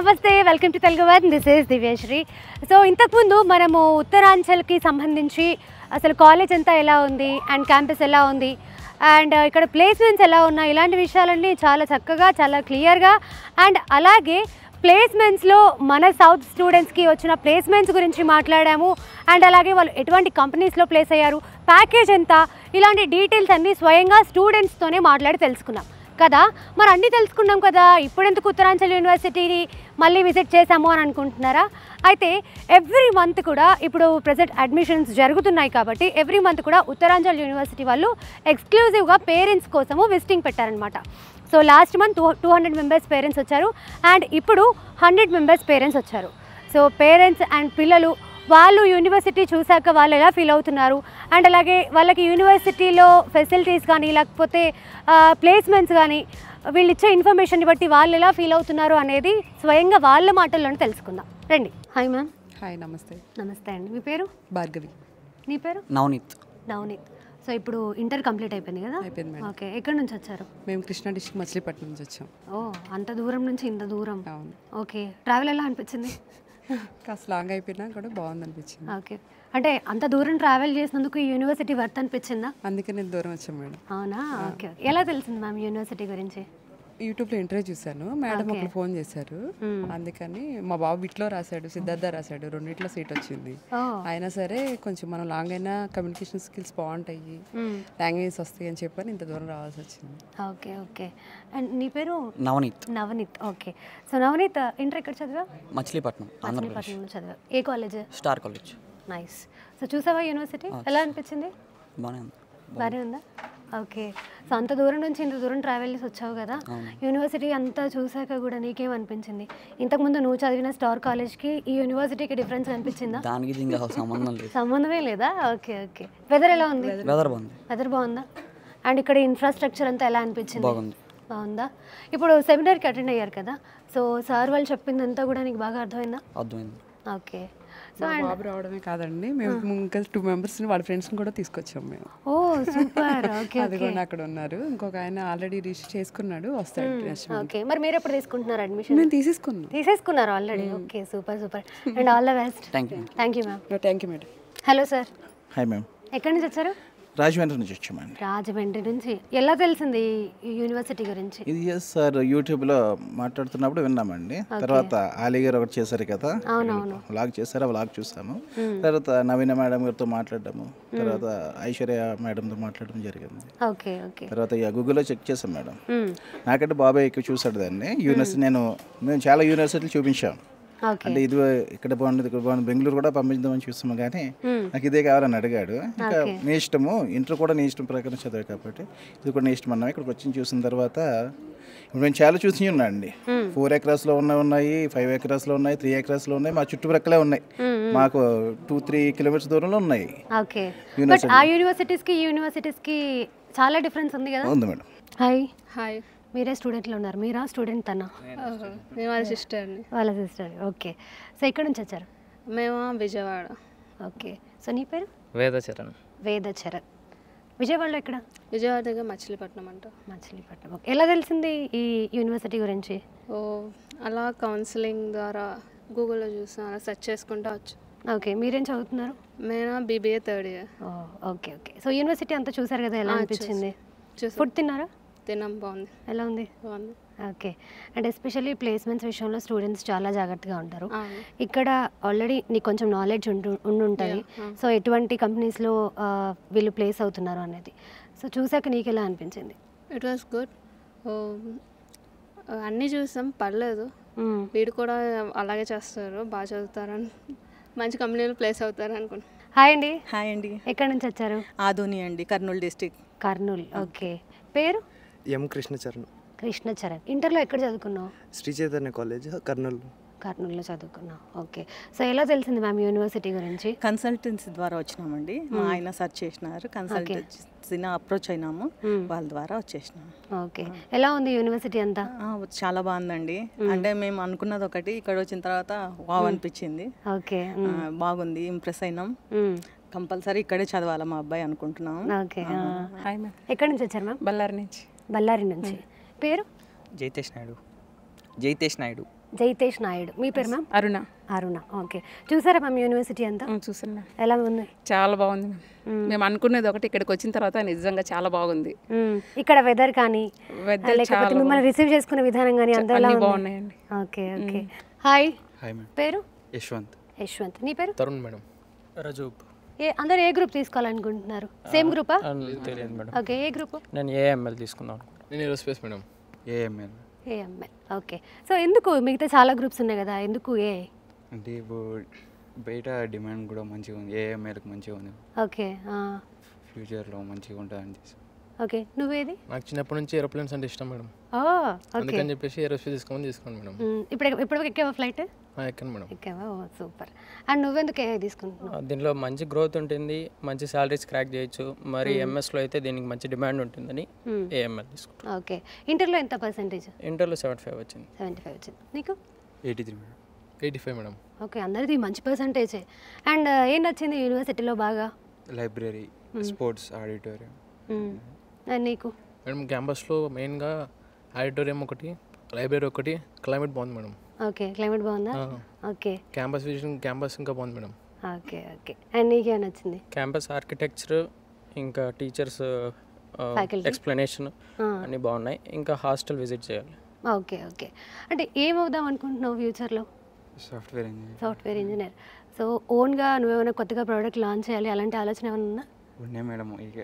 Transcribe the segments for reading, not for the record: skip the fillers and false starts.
నమస్తే, welcome to Telugu One. This is Divyasri. So ఇంతకుముందు మనము ఉత్తరాంచల్కి సంబంధించి అసలు కాలేజ్ అంతా ఎలా ఉంది అండ్ క్యాంపస్ ఎలా ఉంది అండ్ ఇక్కడ ప్లేస్మెంట్స్ ఎలా ఉన్నాయి, ఇలాంటి విషయాలన్నీ చాలా చక్కగా, చాలా క్లియర్గా అండ్ అలాగే ప్లేస్మెంట్స్లో మన సౌత్ స్టూడెంట్స్కి వచ్చిన ప్లేస్మెంట్స్ గురించి మాట్లాడాము. అండ్ అలాగే వాళ్ళు ఎటువంటి కంపెనీస్లో ప్లేస్ అయ్యారు, ప్యాకేజ్ ఎంత, ఇలాంటి డీటెయిల్స్ అన్నీ స్వయంగా స్టూడెంట్స్తోనే మాట్లాడి తెలుసుకున్నాం కదా. మరి అన్నీ తెలుసుకున్నాం కదా, ఇప్పుడెందుకు ఉత్తరాంచల్ యూనివర్సిటీని మళ్ళీ విజిట్ చేశాము అని అనుకుంటున్నారా? అయితే ఎవ్రీ మంత్ కూడా ఇప్పుడు ప్రజెంట్ అడ్మిషన్స్ జరుగుతున్నాయి కాబట్టి ఎవ్రీ మంత్ కూడా ఉత్తరాంచల్ యూనివర్సిటీ వాళ్ళు ఎక్స్క్లూజివ్గా పేరెంట్స్ కోసము విజిటింగ్ పెట్టారనమాట. So last month 200 members parents వచ్చారు అండ్ ఇప్పుడు 100 మెంబర్స్ పేరెంట్స్ వచ్చారు. సో పేరెంట్స్ అండ్ పిల్లలు వాళ్ళు యూనివర్సిటీ చూశాక వాళ్ళు ఎలా ఫీల్ అవుతున్నారు అండ్ అలాగే వాళ్ళకి యూనివర్సిటీలో ఫెసిలిటీస్ కానీ లేకపోతే ప్లేస్మెంట్స్ కానీ వీళ్ళు ఇచ్చే ఇన్ఫర్మేషన్ని బట్టి వాళ్ళు ఎలా ఫీల్ అవుతున్నారు అనేది స్వయంగా వాళ్ళ మాటల్లోనే తెలుసుకుందాం. రండి. Hi ma'am. హాయ్, నమస్తే. నమస్తే అండి. మీ పేరు? భార్గవి. నీ పేరు? నవనీత్. నవనీత్. సో ఇప్పుడు ఇంటర్ కంప్లీట్ అయిపోయింది కదా? అయిపోయింది మేడం. ఓకే, ఎక్కడి నుంచి వచ్చారు? మేము కృష్ణా డిస్ట్రిక్ట్ మచిలీపట్నం నుంచి వచ్చాం. ఓ, అంత దూరం నుంచి ఇంత దూరం. అవును. ఓకే, ట్రావెల్ ఎలా అనిపించింది? కాస్త లాంగ్ అయిపోయినా కూడా బాగుంది అనిపించింది. ఓకే, అంటే అంత దూరం ట్రావెల్ చేసినందుకు ఈ యూనివర్సిటీ వర్త్ అనిపించిందా? అందుకే నేను దూరం వచ్చాం మేడం. అవునా? ఓకే. ఎలా తెలిసింది మ్యామ్ యూనివర్సిటీ గురించి? యూట్యూబ్లో ఇంటర్వ్యూ చూశాను, మేడం ఒకరు ఫోన్ చేశారు. అందుకని మా బాబు బిట్లో రాశాడు, సిద్ధార్థ రాశాడు, రెండిట్లో సీట్ వచ్చింది. అయినా సరే కొంచెం మనం లాంగ్ అయినా కమ్యూనికేషన్ స్కిల్స్ బాగుంటాయి, లాంగ్వేజెస్ వస్తాయి అని చెప్పని ఇంత దూరం రావాల్సి వచ్చింది. Okay okay. అండ్ నీ పేరు? Navneet. Navneet. Okay. So Navneet inter ఎక్కడ చదివా? మచిలీపట్నం, ఆంధ్రప్రదేశ్. మచిలీపట్నంలో చదివా. ఏ college? Star college. Nice. So చూసావా యూనివర్సిటీ, ఎలా అనిపించింది? బాగానే ఉంది. బాగానే ఉందా? ఓకే. సో అంత దూరం నుంచి ఇంత దూరం ట్రావెల్ చేసి వచ్చావు కదా, యూనివర్సిటీ అంతా చూసాక కూడా నీకేమనిపించింది? ఇంతకుముందు నువ్వు చదివిన స్టార్ కాలేజ్కి ఈ యూనివర్సిటీకి డిఫరెన్స్ అనిపించిందా? దానికి ఇంకా సంబంధం లేదు. సంబంధమే లేదా? Okay okay. వెదర్ ఎలా ఉంది? వెదర్ బాగుంది. వెదర్ బాగుందా? అండ్ ఇక్కడ ఇన్ఫ్రాస్ట్రక్చర్ అంతా ఎలా అనిపించింది? బాగుంది. బాగుందా? ఇప్పుడు సెమినార్కి అటెండ్ అయ్యారు కదా, సో సార్ వాళ్ళు చెప్పిందంతా కూడా నీకు బాగా అర్థమైందా? అర్థమైంది. ఓకే. సో బాబు రావడమే కాదండి, మేము ఇంకా 2 మెంబర్స్ని వాళ్ళ ఫ్రెండ్స్ని కూడా తీసుకొచ్చాం మేము. ఓ సూపర్. ఓకే. అది కూడా అక్కడ ఉన్నారు. ఇంకొక ఆయన ఆల్రెడీ రిజిస్టర్ చేసుకున్నాడు, వస్తాడు నెక్స్ట్ మంత్. ఓకే. మరి మీరు ఎప్పుడు తీసుకుంటున్నారు అడ్మిషన్? నేను తీసేసుకున్నాను already. Okay, super super. And all the best. Thank you. Thank you ma'am. Thank you madam. Hello sir. Hi ma'am. ఎక్కడి నుంచి వచ్చారు? రాజమండ్రి నుంచి వచ్చామండి. రాజమండ్రి నుంచి. ఎలా తెలిసింది ఈ యూనివర్సిటీ గురించి? ఇది సార్ యూట్యూబ్లో మాట్లాడుతున్నప్పుడు విన్నామండి. తర్వాత ఆలీ గారు ఒకటి చేశారు కదా, వ్లాగ్ చేశారు, వ్లాగ్ చూసాము. తర్వాత నవీన మేడం గారితో మాట్లాడము, తర్వాత ఐశ్వర్య మేడంతో మాట్లాడడం జరిగింది. Okay okay. తర్వాత ఇక గూగుల్లో చెక్ చేసాం మేడం. నాకంటే బాబాయ్ ఎక్కువ చూసాడు దాన్ని. యూనివర్సిటీ మేము చాలా యూనివర్సిటీలు చూపించాం. అంటే ఇది ఇక్కడ బాగుంది, ఇక్కడ బాగుంది, బెంగళూరు కూడా పంపించదామని చూస్తాము, కానీ నాకు ఇదే కావాలని అడిగాడు. ఇంకా నీ ఇష్టము, ఇంటర్ కూడా నీ ఇష్టం ప్రకారం చదివా కాబట్టి ఇది కూడా నీ ఇష్టం అన్నాము. ఇక్కడికి వచ్చి చూసిన తర్వాత ఇప్పుడు మేము చాలా చూసి ఉన్నాయండి. 4 ఎకరాస్లో ఉన్నాయి, 5 ఎకరాస్లో ఉన్నాయి, 3 ఎకరాస్లో ఉన్నాయి, మా చుట్టుప్రక్కలే ఉన్నాయి. మాకు 2-3 కిలోమీటర్స్ దూరంలో ఉన్నాయి. ఓకే. ఆ యూనివర్సిటీస్కి చాలా డిఫరెన్స్ ఉంది కదా? ఉంది మేడం. హాయ్. హాయ్. మీరే స్టూడెంట్లో ఉన్నారు. మీరా స్టూడెంట్ తన? నేను వాళ్ళ సిస్టర్ని. వాళ్ళ సిస్టర్. ఓకే. సో ఎక్కడి నుంచి వచ్చారు? మేము విజయవాడ. ఓకే. సో నీ పేరు? వేదచరణ్. వేదచరణ్. విజయవాడలో ఎక్కడ? విజయవాడ దగ్గర మచిలీపట్నం అంట. మచిలీపట్నం. ఓకే. ఎలా తెలిసింది ఈ యూనివర్సిటీ గురించి? ఓ అలా కౌన్సిలింగ్ ద్వారా గూగుల్లో చూసాను, అలా సెర్చ్ చేసుకుంటా వచ్చు. ఓకే. మీరేం చదువుతున్నారు? నేను BBA 3rd year. Okay okay. So university అంతా చూసారు కదా, ఎలా అనిపించింది? ఫుడ్ తిన్నారా? తిన్నాం. బాగుంది. ఎలా ఉంది? బాగుంది. ఓకే. అండ్ ఎస్పెషల్లీ ప్లేస్మెంట్స్ విషయంలో స్టూడెంట్స్ చాలా జాగ్రత్తగా ఉంటారు. ఇక్కడ ఆల్రెడీ నీకు కొంచెం నాలెడ్జ్ ఉంటుంది, సో ఎటువంటి కంపెనీస్లో వీళ్ళు ప్లేస్ అవుతున్నారు అనేది. సో చూసాక నీకు ఎలా అనిపించింది? It was good. అన్నీ చూసాం, పర్లేదు. వీడు కూడా అలాగే చేస్తారు, బాగా చదువుతారని, మంచి కంపెనీలో ప్లేస్ అవుతారు అనుకున్నాను. హాయ్ అండి. హాయ్ అండి. ఎక్కడి నుంచి వచ్చారు? ఆదోని అండి, కర్నూలు డిస్టిక్. కర్నూలు. ఓకే. పేరు? ఎం కృష్ణచరణ్. కృష్ణచరణ్. ఇంటర్లో ఎక్కడ చదువుకున్నావు? శ్రీ చైతన్య కాలేజ్, కర్నూలు. కర్నూలులో చదువుకున్నావు. ఓకే. సో ఎలా తెలిసింది మ్యామ్ యూనివర్సిటీ గురించి? కన్సల్టెన్సీ ద్వారా వచ్చినామండి. మా ఆయన సెర్చ్ చేసినారు, కన్సల్టెన్సీని అప్రోచ్ అయినాము, వాళ్ళ ద్వారా వచ్చేసినాము. ఓకే. ఎలా ఉంది యూనివర్సిటీ అంతా? చాలా బాగుందండి. అంటే మేము అనుకున్నది ఒకటి, ఇక్కడ వచ్చిన తర్వాత వావ్ అనిపించింది. ఓకే. బాగుంది, ఇంప్రెస్ అయినాం. కంపల్సరీ ఇక్కడే చదవాలి మా అబ్బాయి అనుకుంటున్నాం. ఓకే. Hi ma'am. ఎక్కడి నుంచి వచ్చారు మ్యామ్? బళ్ళారి నుంచి. బళ్ళారి నుంచి. పేరు? జైతేష్ నాయుడు. జైతేష్ నాయుడు. జైతేష్ నాయుడు. మీ పేరు మ్యామ్? అరుణ. అరుణ. ఓకే. చూసారా మ్యామ్ యూనివర్సిటీ అంతా? చూసాను మ్యామ్. ఎలా ఉంది? చాలా బాగుంది మ్యామ్. మేము అనుకునేది ఒకటి, ఇక్కడికి వచ్చిన తర్వాత నిజంగా చాలా బాగుంది. ఇక్కడ వెదర్ కానీ వెదర్ లేకపోతే మిమ్మల్ని రిసీవ్ చేసుకునే విధానం కానీ అంతా ఎలా ఉంది? బాగున్నాయండి. Okay okay. Hi. Hi madam. పేరు? యశ్వంత్. యశ్వంత్. నీ పేరు? తరుణ్ మేడం. రజూబ్. అందరూ ఏ గ్రూప్ తీసుకోవాలనుకుంటున్నారు? సేమ్ గ్రూపా? తెలియదు మేడం. ఓకే. ఏ గ్రూప్? నేను ఏఎంఎల్ తీసుకుందాం. నేను aerospace madam. AML. AML. Okay. So ఎందుకు మిగతా చాలా గ్రూప్స్ ఉన్నాయి కదా, ఎందుకు ఏ? అంటే ఇప్పుడు బయట డిమాండ్ కూడా మంచిగా ఉంది, ఏఎంఎల్కి మంచిగా ఉంది. ఓకే. ఫ్యూచర్లో మంచిగా ఉంటుందని చేసి. ఓకే. నువ్వేది? నాకు చిన్నప్పటి నుంచి ఏరోప్లేన్స్ అంటే ఇష్టం మేడం. ఓకే. అందుకని చెప్పేసి ఏరోస్పేస్ తీసుకోండి మేడం. ఇప్పుడు ఎక్కావా ఫ్లైట్? ఎక్కాను మేడం. ఎక్కావా? సూపర్. అండ్ నువ్వెందుకు ఏ తీసుకుంటున్నావు? దీనిలో మంచి గ్రోత్ ఉంటుంది, మంచి సాలరీస్ క్రాక్ చేయొచ్చు. మరి ఎంఎస్లో అయితే దీనికి మంచి డిమాండ్ ఉంటుందని ఏఎంఎల్ తీసుకుంటాను. ఓకే. ఇంటర్లో ఎంత పర్సెంటేజ్? ఇంటర్లో 75 వచ్చింది. 75 వచ్చింది. నీకు? 83 మేడం. 85 మేడం. ఓకే. అందరిది మంచి పర్సెంటేజే. అండ్ ఏం నచ్చింది యూనివర్సిటీలో బాగా? Library, sports, auditorium. అండ్ నీకు? మేడం క్యాంపస్లో మెయిన్గా ఆడిటోరియం ఒకటి, లైబ్రరీ ఒకటి, క్లైమేట్ బాగుంది మేడం. ఓకే. క్లైమేట్ బాగుందా? ఓకే. క్యాంపస్ విజన్, క్యాంపస్ ఇంకా బాగుంది మేడం. Okay okay. అండ్ నీకేం నచ్చింది? క్యాంపస్ ఆర్కిటెక్చర్, ఇంకా టీచర్స్ ఎక్స్ప్లెనేషన్ అన్నీ బాగున్నాయి. ఇంకా హాస్టల్ విజిట్ చేయాలి. Okay okay. అంటే ఏమవుదాం అనుకుంటున్నావు ఫ్యూచర్లో? Software engineer. Software engineer. So ఓన్గా నువ్వేమైనా కొత్తగా ప్రోడక్ట్ లాంచ్ చేయాలి అలాంటి ఆలోచన ఏమైనా ఉందా? ఉన్నాయి మేడం. ఇక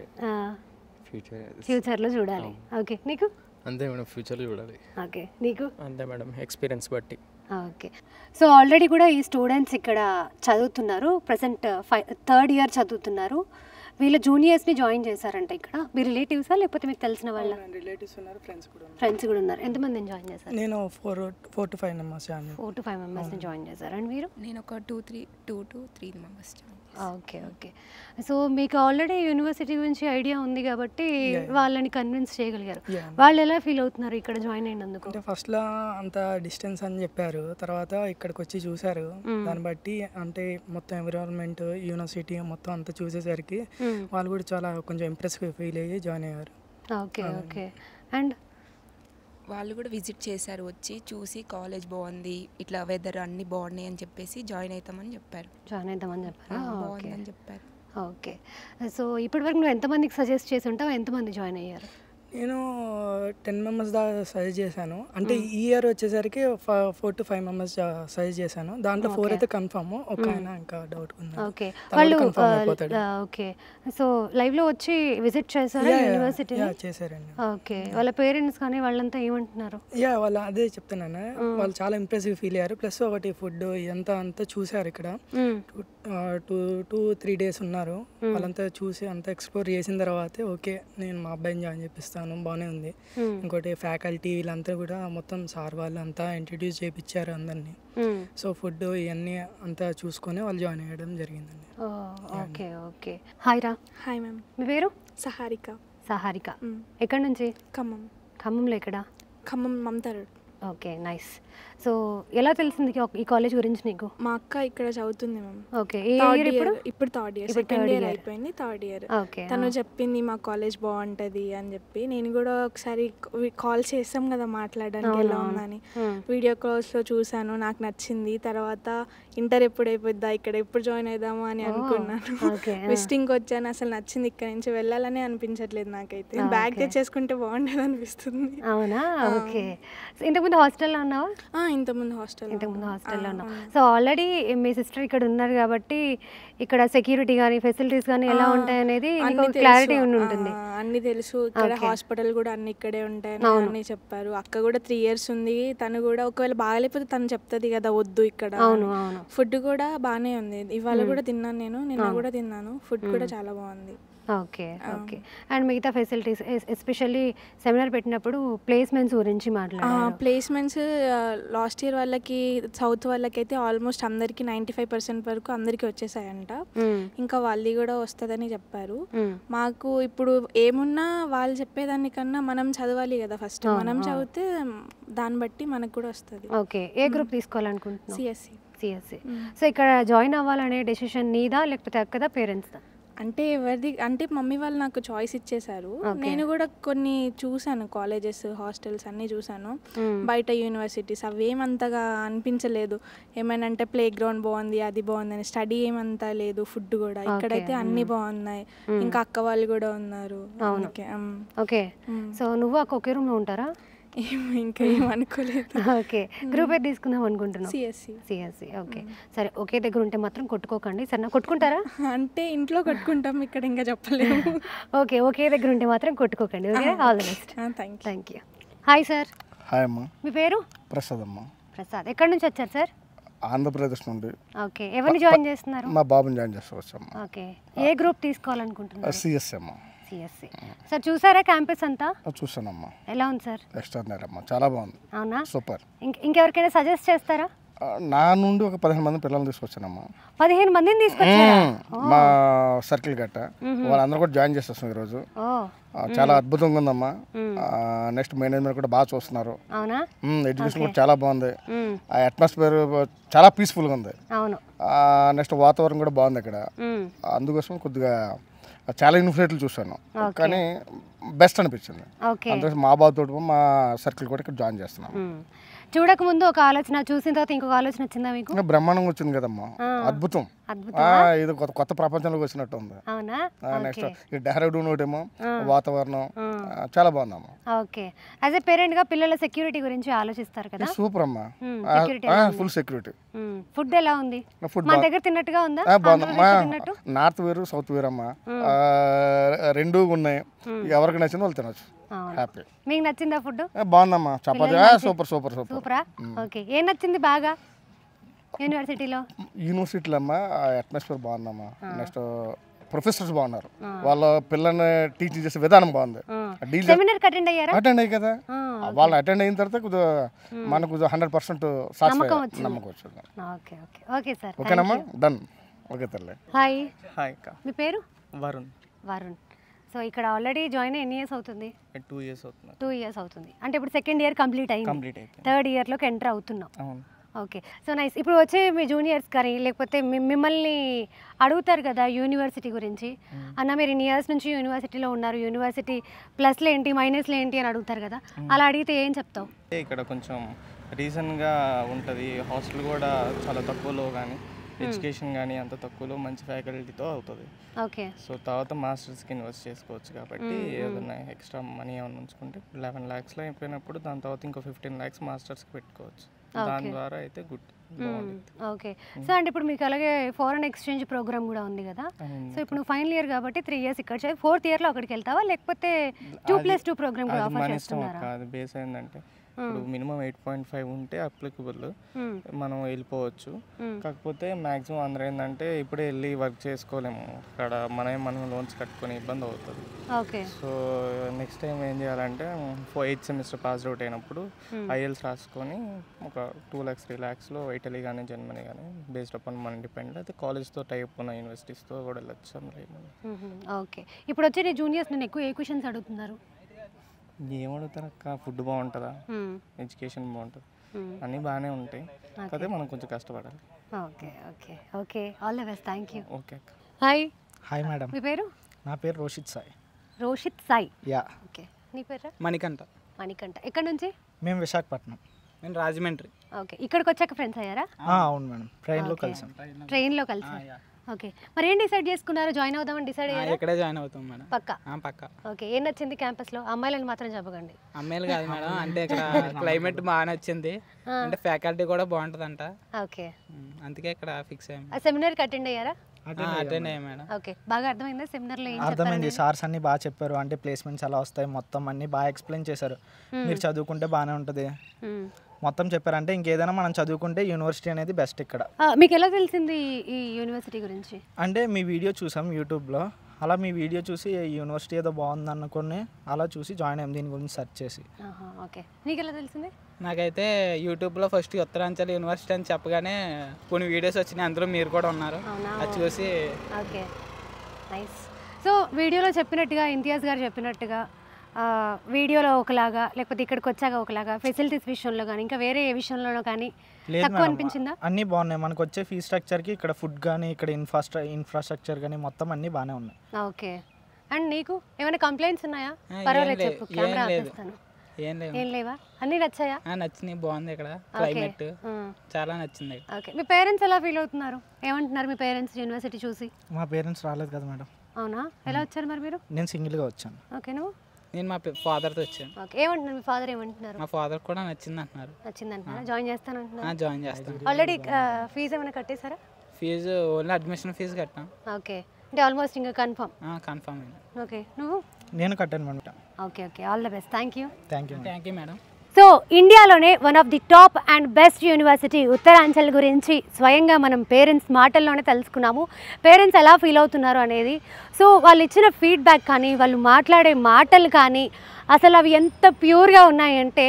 ఫ్యూచర్లో చూడాలి. ఓకే. నీకు? అంతే మేడం, ఫ్యూచర్లో చూడాలి. ఓకే. నీకు? అంతే మేడం, ఎక్స్పీరియన్స్ బట్టి. ఓకే. సో ఆల్రెడీ కూడా ఈ స్టూడెంట్స్ ఇక్కడ చదువుతున్నారు, ప్రజెంట్ 3rd ఇయర్ చదువుతున్నారు. వీళ్ళ జూనియర్స్ని జాయిన్ చేశారంట ఇక్కడ. మీ రిలేటివ్సా లేకపోతే మీకు తెలిసిన వాళ్ళ? రిలేటివ్స్ ఉన్నారు, ఫ్రెండ్స్ కూడా ఉన్నారు. ఎంతమందిని జాయిన్ చేశారు? నేను 4 to 5 మెంబర్స్. 4 to 5 మెంబర్స్ని జాయిన్ చేశారు. అండ్ మీరు? నేను ఒక 2 to 3 members. Okay okay. So మీకు ఆల్రెడీ యూనివర్సిటీ గురించి ఐడియా ఉంది కాబట్టి వాళ్ళని కన్విన్స్ చేయగలిగారు. వాళ్ళు ఎలా ఫీల్ అవుతున్నారు ఇక్కడ జాయిన్ అయినందుకు? అంటే ఫస్ట్లో అంత డిస్టెన్స్ అని చెప్పారు, తర్వాత ఇక్కడికి వచ్చి చూసారు. దాన్ని బట్టి అంటే మొత్తం ఎన్విరాన్మెంట్, యూనివర్సిటీ మొత్తం అంతా చూసేసరికి వాళ్ళు కూడా చాలా కొంచెం ఇంప్రెస్గా ఫీల్ అయ్యి జాయిన్ అయ్యారు. Okay okay. అండ్ వాళ్ళు కూడా విజిట్ చేశారు, వచ్చి చూసి కాలేజ్ బాగుంది, ఇట్లా వెదర్ అన్నీ బాగున్నాయి అని చెప్పేసి జాయిన్ అవుతామని చెప్పారు. బాగుందని చెప్పారు. ఓకే. సో ఇప్పటివరకు నువ్వు ఎంతమందికి సజెస్ట్ చేసి ఉంటావు? ఎంతమంది జాయిన్ అయ్యారు? నేను 10 మెంబర్స్ దాకా సజెస్ట్ చేశాను. అంటే ఈ ఇయర్ వచ్చేసరికి 4 to 5 మెంబర్స్ సజెస్ట్ చేశాను. దాంట్లో 4 అయితే కన్ఫర్మ్, ఒక ఆయన ఇంకా డౌట్ ఉంది. ఓకే. వాళ్ళు ఓకే. సో లైవ్లో వచ్చి విజిట్ చేశారా యూనివర్సిటీ? చేశారండి. ఓకే. వాళ్ళ పేరెంట్స్ కానీ వాళ్ళంతా ఏమంటున్నారు? వాళ్ళు అదే చెప్తున్నాను, వాళ్ళు చాలా ఇంప్రెసివ్ ఫీల్ అయ్యారు. ప్లస్ ఒకటి ఫుడ్ ఇదంతా అంతా చూసారు. ఇక్కడ 2-3 డేస్ ఉన్నారు. వాళ్ళంతా చూసి అంతా ఎక్స్ప్లోర్ చేసిన తర్వాతే ఓకే నేను మా అబ్బాయిని జాయిన్ చేపిస్తాను, బాగానే ఉంది. ఇంకోటి ఫ్యాకల్టీ వీళ్ళంతా కూడా మొత్తం సార్ వాళ్ళు అంతా ఇంట్రడ్యూస్ చేయించారు అందరినీ. సో ఫుడ్ ఇవన్నీ అంతా చూసుకొని వాళ్ళు జాయిన్ అయ్యడం జరిగిందండి. Okay okay. హాయ్ రా. Hi ma'am. మీ పేరు? సహారిక. సహారిక. ఎక్కడి నుంచి? ఖమ్మం. ఖమ్మంలో ఎక్కడ? Khammam Mamata road. Okay nice. So ఎలా తెలిసింది ఈ కాలేజ్ గురించి నీకు? మా అక్క ఇక్కడ చదువుతుంది మ్యామ్. ఓకే. ఇప్పుడు 3rd ఇయర్, 2nd ఇయర్ అయిపోయింది, 3rd ఇయర్. తను చెప్పింది మా కాలేజ్ బాగుంటుంది అని చెప్పి. నేను కూడా ఒకసారి కాల్ చేస్తాం కదా మాట్లాడడానికి ఎలా ఉందని, వీడియో కాల్స్లో చూశాను, నాకు నచ్చింది. తర్వాత ఇంటర్ ఎప్పుడు అయిపోద్దా, ఇక్కడ ఎప్పుడు జాయిన్ అవుదాము అని అనుకున్నాను. విజిటింగ్కి వచ్చాను, అసలు నచ్చింది. ఇక్కడ నుంచి వెళ్ళాలని అనిపించట్లేదు నాకైతే. బ్యాగ్ తెచ్చేసుకుంటే బాగుండేది అనిపిస్తుంది. అవునా? ఓకే. ఇంతకుముందు హాస్టల్లో ఉన్నావా? ఇంతకుముందు హాస్టల్లో ఉన్నావు. సో ఆల్రెడీ మీ సిస్టర్ ఇక్కడ ఉన్నారు కాబట్టి ఇక్కడ సెక్యూరిటీ కానీ ఫెసిలిటీస్ కానీ ఎలా ఉంటాయి అనేది క్లారిటీ ఉంటుంది. అన్ని తెలుసు. ఇక్కడ హాస్పిటల్ కూడా అన్ని ఇక్కడే ఉంటాయని అన్ని చెప్పారు. అక్క కూడా 3 years ఉంది. తను కూడా ఒకవేళ బాగాలేకపోతే తను చెప్తుంది కదా వద్దు ఇక్కడ. ఫుడ్ కూడా బాగానే ఉంది. ఇవాళ కూడా తిన్నాను, నేను నిన్న కూడా తిన్నాను. ఫుడ్ కూడా చాలా బాగుంది. Okay okay. అండ్ మిగతా ఫెసిలిటీస్ ఎస్పెషల్లీ సెమినార్ పెట్టినప్పుడు ప్లేస్మెంట్స్ గురించి మాట్లాడారు. ప్లేస్మెంట్స్ లాస్ట్ ఇయర్ వాళ్ళకి, సౌత్ వాళ్ళకైతే ఆల్మోస్ట్ అందరికీ 95% వరకు అందరికీ వచ్చేసాయంట. ఇంకా వాళ్ళది కూడా వస్తుందని చెప్పారు. మాకు ఇప్పుడు ఏమున్నా వాళ్ళు చెప్పేదానికన్నా మనం చదవాలి కదా ఫస్ట్. మనం చదివితే దాన్ని బట్టి మనకు కూడా వస్తుంది. ఓకే. ఏ గ్రూప్ తీసుకోవాలనుకుంటున్నావు? సిఎస్సి. సో ఇక్కడ జాయిన్ అవ్వాలనే డెసిషన్ నీదా లేకపోతే అక్కదా పేరెంట్స్దా? అంటే ఎవరిది అంటే మమ్మీ వాళ్ళు నాకు చాయిస్ ఇచ్చేసారు. నేను కూడా కొన్ని చూసాను, కాలేజెస్ హాస్టల్స్ అన్నీ చూసాను. బయట యూనివర్సిటీస్ అవేమంతగా అనిపించలేదు. ఏమైనా అంటే ప్లే గ్రౌండ్ బాగుంది, అది బాగుంది అని. స్టడీ ఏమంతా లేదు, ఫుడ్ కూడా. ఇక్కడైతే అన్నీ బాగున్నాయి. ఇంకా అక్క వాళ్ళు కూడా ఉన్నారు. ఓకే, సో నువ్వు అక్క ఒకే రూమ్లో ఉంటారా? ఇంకా ఏమనుకోలేదు. ఓకే, గ్రూప్ అయితే తీసుకుందాం అనుకుంటున్నాం. సిఎస్సి. ఓకే, సరే. ఒకే దగ్గర ఉంటే మాత్రం కొట్టుకోకండి, సరే? కొట్టుకుంటారా? అంటే ఇంట్లో కొట్టుకుంటాం, ఇక్కడ ఇంకా చెప్పలేము. ఓకే, ఒకే దగ్గర ఉంటే మాత్రం కొట్టుకోకండి. Okay, all the best. Thank you. Hi sir. Hi అమ్మా. మీ పేరు? ప్రసాద్ అమ్మా. ప్రసాద్, ఎక్కడి నుంచి వచ్చారు సార్? ఆంధ్రప్రదేశ్ నుండి. ఓకే, ఎవరిని జాయిన్ చేస్తున్నారు? మా బాబుని జాయిన్ చేస్తావచ్చమ్మా. ఓకే, ఏ గ్రూప్ తీసుకోవాలనుకుంటున్నారు? సిఎస్సి అమ్మా. సిఎస్సి. సార్ చూసారా క్యాంపస్ అంతా? చూసానమ్మా. ఎలా ఉంది సార్? ఎక్స్ట్రాడినరీ అమ్మా, చాలా బాగుంది. అవునా? సూపర్. ఇంకెవరికైనా సజెస్ట్ చేస్తారా? నా నుండి ఒక 15 మంది పిల్లల్ని తీసుకొచ్చానమ్మా. 15 మందిని తీసుకొచ్చారా? మా సర్కిల్ గట్ట వాళ్ళందరూ కూడా జాయిన్ చేసేస్తాం ఈరోజు. చాలా అద్భుతంగా ఉందమ్మా. నెక్స్ట్ మేనేజ్మెంట్ కూడా బాగా చూస్తున్నారు. ఎడ్యుకేషన్ కూడా చాలా బాగుంది. ఆ అట్మాస్ఫియర్ చాలా పీస్ఫుల్గా ఉంది. నెక్స్ట్ వాతావరణం కూడా బాగుంది ఇక్కడ. అందుకోసం కొద్దిగా చాలా యూనివర్సిటీలు చూసాను, కానీ బెస్ట్ అనిపించింది. అందుకోసం మా బాబు తోటి మా సర్కిల్ కూడా ఇక్కడ జాయిన్ చేస్తున్నాం. చూడక ముందు ఒక ఆలోచన, చూసిన తర్వాత ఇంకొక ఆలోచన వచ్చిందా మీకు? బ్రహ్మాండంగా వచ్చింది కదమ్మా, అద్భుతం. ఇది కొత్త ప్రపంచంలోకి వచ్చినట్టు ఉంది. నెక్స్ట్ ఈ డెహ్రాడూన్ ఒకటేమో వాతావరణం చాలా బాగుందమ్మా. ఓకే, యాజ్ ఎ పేరెంట్ గా పిల్లల సెక్యూరిటీ గురించి ఆలోచిస్తారు కదా? సూపర్ అమ్మా, ఫుల్ సెక్యూరిటీ. ఫుడ్ ఎలా ఉంది? మా దగ్గర తిన్నట్టుగా ఉందా? బాగుందమ్మా. నార్త్ వేరు సౌత్ వేరు అమ్మా, రెండు ఉన్నాయి. ఎవరికి నచ్చిందో వాళ్ళు తినొచ్చు. హ్యాపీ. మీకు నచ్చిందా ఫుడ్? బాగుందమ్మా, చపాతీ సూపర్ సూపర్ సూపర్. సూపరా? ఓకే, ఏం నచ్చింది బాగా యూనివర్సిటీలో? యూనివర్సిటీలో అమ్మా అట్మాస్ఫియర్ బాగుందమ్మా. నెక్స్ట్ ప్రొఫెసర్స్ బాగున్నారు, వాళ్ళ పిల్లల్ని టీచింగ్ చేసే విధానం బాగుంది. అటెండ్ అయ్యి కదా, వాళ్ళు అటెండ్ అయిన తర్వాత కొద్దిగా మనకు 100% నమ్మకం వచ్చింది. ఓకేనమ్మా, డన్. ఓకే తల్లి. హాయ్. హాయ్ అక్క. మీ పేరు? వరుణ్. వరుణ్. సో ఇక్కడ ఆల్రెడీ జాయిన్ ఎన్ని ఇయర్స్ అవుతుంది? 2 years అవుతుంది. 2 years అవుతుంది అంటే ఇప్పుడు సెకండ్ ఇయర్ కంప్లీట్ అయింది, థర్డ్ ఇయర్లోకి ఎంటర్ అవుతున్నాం. Okay, so nice. ఇప్పుడు వచ్చే మీ జూనియర్స్ కానీ లేకపోతే మిమ్మల్ని అడుగుతారు కదా యూనివర్సిటీ గురించి, అన్న మీరు ఇన్ని ఇయర్స్ నుంచి యూనివర్సిటీలో ఉన్నారు, యూనివర్సిటీ ప్లస్లు ఏంటి మైనస్లు ఏంటి అని అడుగుతారు కదా, అలా అడిగితే ఏం చెప్తావు? ఇక్కడ కొంచెం రీజన్గా ఉంటుంది, హాస్టల్ కూడా చాలా తక్కువలో కానీ ఎడ్యుకేషన్ కానీ అంత తక్కువలో మంచి ఫ్యాకల్టీతో అవుతుంది. ఓకే, సో తర్వాత మాస్టర్స్కి ఇన్వెస్ట్ చేసుకోవచ్చు కాబట్టి ఏదైనా ఎక్స్ట్రా మనీ ఏమైనా ఉంచుకుంటే 11 lakhsలో అయిపోయినప్పుడు దాని తర్వాత ఇంకో 15 lakhs మాస్టర్స్కి పెట్టుకోవచ్చు. దాని ద్వారా అయితే గుడ్. ఓకే, సో అంటే ఇప్పుడు మీకు అలాగే ఫారెన్ ఎక్స్చేంజ్ ప్రోగ్రామ్ కూడా ఉంది కదా, సో ఇప్పుడు నువ్వు ఫైనల్ ఇయర్ కాబట్టి 3 years ఇక్కడ చేయి, 4th yearలో అక్కడికి వెళ్తావా లేకపోతే 2+2 ప్రోగ్రామ్ కూడా ఆఫర్ చేస్తున్నారా? అది బేస్ అయిందంటే ఇప్పుడు మినిమం 8.5 ఉంటే అప్లికబుల్, మనం వెళ్ళిపోవచ్చు. కాకపోతే మ్యాక్సిమం అందరూ ఏంటంటే ఇప్పుడే వెళ్ళి వర్క్ చేసుకోలేము, అక్కడ మనం లోన్స్ కట్టుకొని ఇబ్బంది అవుతుంది. సో నెక్స్ట్ టైం ఏం చేయాలంటే 8th semester పాస్ అవుట్ అయినప్పుడు IELTS రాసుకొని ఒక 2 lakhs 3 lakhsలో ఇటలీ కానీ జర్మనీ కానీ బేస్డ్ అపాన్ మన డిపెండ్ అయితే కాలేజ్తో టైప్ ఉన్న యూనివర్సిటీస్తో కూడా వెళ్ళచ్చు. ఓకే, ఇప్పుడు వచ్చే నీ జూనియర్స్ నేను ఎక్కువ ఏ క్వశ్చన్స్ అడుగుతున్నారు? ఏమడుగుతారు అక్క, ఫుడ్ బాగుంటుందా, ఎడ్యుకేషన్ బాగుంటుంది, అన్నీ బాగానే ఉంటాయి, అదే మనం కొంచెం కష్టపడాలి. Okay okay okay, all the best. Thank you. Okay అక్క. హాయ్. Hi madam. మీ పేరు? నా పేరు రోషిత్ సాయి. రోషిత్ సాయి. యా. ఓకే, నీ పేరు? మణికంఠ. మణికంఠ. ఎక్కడి నుంచి? మేము విశాఖపట్నం. నేను రాజమండ్రి. ఓకే, ఇక్కడికి వచ్చాక ఫ్రెండ్స్ అయ్యారా? అవును మేడం, ట్రైన్లో కలిసాం. ట్రైన్లో కలిసాం. ఓకే, మరి ఏం డిసైడ్ చేసుకున్నారు? జాయిన్ అవుదామని డిసైడ్ అయ్యారా? ఇక్కడే జాయిన్ అవుతాం మేడం. పక్కా? పక్కా. ఓకే, ఏం నచ్చింది క్యాంపస్లో? అమ్మాయిలను మాత్రం చెప్పకండి. అమ్మాయిలు కాదు మేడం, అంటే ఇక్కడ క్లైమేట్ బాగా నచ్చింది, అంటే ఫ్యాకల్టీ కూడా బాగుంటుందంట. ఓకే, అందుకే ఇక్కడ ఫిక్స్ అయ్యాం. ఆ సెమినార్కి అటెండ్ అయ్యారా? అటెండ్ అయ్యా మేడం. ఓకే, బాగా అర్థమైందా సెమినార్లో? అర్థమైంది, సార్స్ అన్ని బాగా చెప్పారు, అంటే ప్లేస్మెంట్స్ ఎలా వస్తాయి మొత్తం అన్ని బాగా ఎక్స్ప్లెయిన్ చేశారు. మీరు చదువుకుంటే బాగానే ఉంటుంది మొత్తం చెప్పారంటే, ఇంకేదైనా మనం చదువుకుంటే యూనివర్సిటీ అనేది బెస్ట్ ఇక్కడ. మీకు ఎలా తెలిసింది ఈ యూనివర్సిటీ గురించి? అంటే మీ వీడియో చూసాం యూట్యూబ్లో, అలా మీ వీడియో చూసి యూనివర్సిటీ ఏదో బాగుంది అనుకుని అలా చూసి జాయిన్ అయ్యాం దీని గురించి సెర్చ్ చేసి. ఓకే, నీకు ఎలా తెలిసింది? నాకైతే యూట్యూబ్లో ఫస్ట్ ఉత్తరాంచల్ యూనివర్సిటీ అని చెప్పగానే కొన్ని వీడియోస్ వచ్చినాయి, అందులో మీరు కూడా ఉన్నారు, అది చూసి. Okay, nice. సో వీడియోలో చెప్పినట్టుగా ఇంతియాజ్ గారు చెప్పినట్టుగా వీడియోలో ఒకలాగా లేకపోతే ఇక్కడికి వచ్చాక ఒకలాగా ఫెసిలిటీస్ విషయంలో కానీ ఇంకా వేరే ఏ విషయంలోనో కానీ తక్కువ అనిపించిందా? అన్నీ బాగున్నాయి. మనకు వచ్చే ఫీ స్ట్రక్చర్కి ఇక్కడ ఫుడ్ కానీ ఇక్కడ ఇన్ఫ్రాస్ట్రక్చర్ కానీ మొత్తం అన్నీ బాగానే ఉన్నాయి. ఓకే. అండ్ నీకు ఏమైనా కంప్లైంట్స్ ఉన్నాయా? పర్వాలేదు చెప్పు, కెమెరా ఆపేస్తాను. ఏం లేవా? అన్నీ నచ్చాయా? నచ్చినాయి, బాగుంది ఇక్కడ క్లైమేట్ చాలా నచ్చింది. ఓకే. మీ పేరెంట్స్ ఎలా ఫీల్ అవుతున్నారు? ఏమంటున్నారు మీ పేరెంట్స్ యూనివర్సిటీ చూసి? మా పేరెంట్స్ రాలేదు కదా మేడం. అవునా? ఎలా వచ్చారు మరి మీరు? నేను సింగిల్గా వచ్చాను. ఓకే. నువ్వు? నేను మా ఫాదర్తో వచ్చాను. ఓకే. ఏమంటున్నారు మీ ఫాదర్? ఏమంటున్నారు? మా ఫాదర్ కూడా నచ్చింది అంటున్నారు. నచ్చింది అంటున్నారా? జాయిన్ చేస్తాను అంటున్నారు? జాయిన్ చేస్తాను. ఆల్రెడీ ఫీజు ఏమైనా కట్టేశారా? ఫీజు ఓన్లీ అడ్మిషన్ ఫీజు కట్టాం. ఓకే. అంటే ఆల్మోస్ట్ ఇంకా కన్ఫర్మ్ అయింది. ఓకే. నువ్వు? నేను కట్టాను madam. Okay. All the best. Thank you madam. So ఇండియాలోనే one of the top and best university Uttaranchal గురించి స్వయంగా మనం పేరెంట్స్ మాటల్లోనే తెలుసుకున్నాము. పేరెంట్స్ ఎలా ఫీల్ అవుతున్నారు అనేది. సో వాళ్ళు ఇచ్చిన ఫీడ్బ్యాక్ కానీ వాళ్ళు మాట్లాడే మాటలు కానీ అసలు అవి ఎంత ప్యూర్గా ఉన్నాయంటే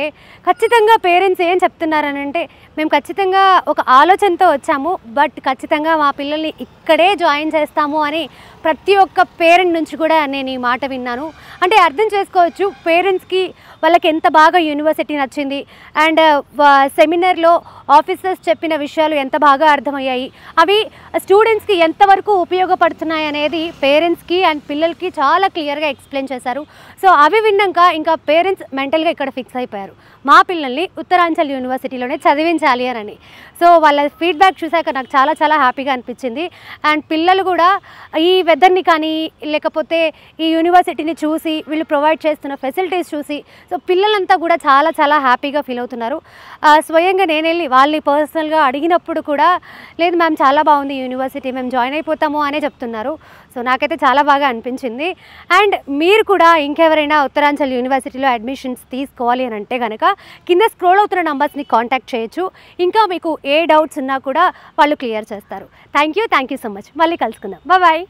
ఖచ్చితంగా పేరెంట్స్ ఏం చెప్తున్నారని అంటే మేము ఖచ్చితంగా ఒక ఆలోచనతో వచ్చాము, బట్ ఖచ్చితంగా మా పిల్లల్ని ఇక్కడే జాయిన్ చేస్తాము అని ప్రతి ఒక్క పేరెంట్ నుంచి కూడా నేను ఈ మాట విన్నాను. అంటే అర్థం చేసుకోవచ్చు పేరెంట్స్కి వాళ్ళకి ఎంత బాగా యూనివర్సిటీ నచ్చింది అండ్ సెమినార్లో ఆఫీసర్స్ చెప్పిన విషయాలు ఎంత బాగా అర్థమయ్యాయి, అవి స్టూడెంట్స్కి ఎంతవరకు ఉపయోగపడుతున్నాయి అనేది పేరెంట్స్కి అండ్ పిల్లలకి చాలా క్లియర్గా ఎక్స్ప్లెయిన్ చేశారు. సో అవి విన్నాక ఇంకా పేరెంట్స్ మెంటల్గా ఇక్కడ ఫిక్స్ అయిపోయారు, మా పిల్లల్ని ఉత్తరాంచల్ యూనివర్సిటీలోనే చదివించాలి అని. సో వాళ్ళ ఫీడ్బ్యాక్ చూసాక నాకు చాలా చాలా హ్యాపీగా అనిపించింది. అండ్ పిల్లలు కూడా ఈ వెదర్ని కానీ లేకపోతే ఈ యూనివర్సిటీని చూసి వీళ్ళు ప్రొవైడ్ చేస్తున్న ఫెసిలిటీస్ చూసి సో పిల్లలంతా కూడా చాలా చాలా హ్యాపీగా ఫీల్ అవుతున్నారు. స్వయంగా నేను వెళ్ళి వాళ్ళని పర్సనల్గా అడిగినప్పుడు కూడా లేదు మ్యామ్ చాలా బాగుంది యూనివర్సిటీ, మేము జాయిన్ అయిపోతాము అనే చెప్తున్నారు. సో నాకైతే చాలా బాగా అనిపించింది. అండ్ మీరు కూడా ఇంకెవరైనా ఉత్తరాంచల్ యూనివర్సిటీలో అడ్మిషన్స్ తీసుకోవాలి అని అంటే కనుక కింద స్క్రోల్ అవుతున్న నంబర్స్ని కాంటాక్ట్ చేయొచ్చు. ఇంకా మీకు ఏ డౌట్స్ ఉన్నా కూడా వాళ్ళు క్లియర్ చేస్తారు. Thank you so much. మళ్ళీ కలుసుకుందాం. బాయ్.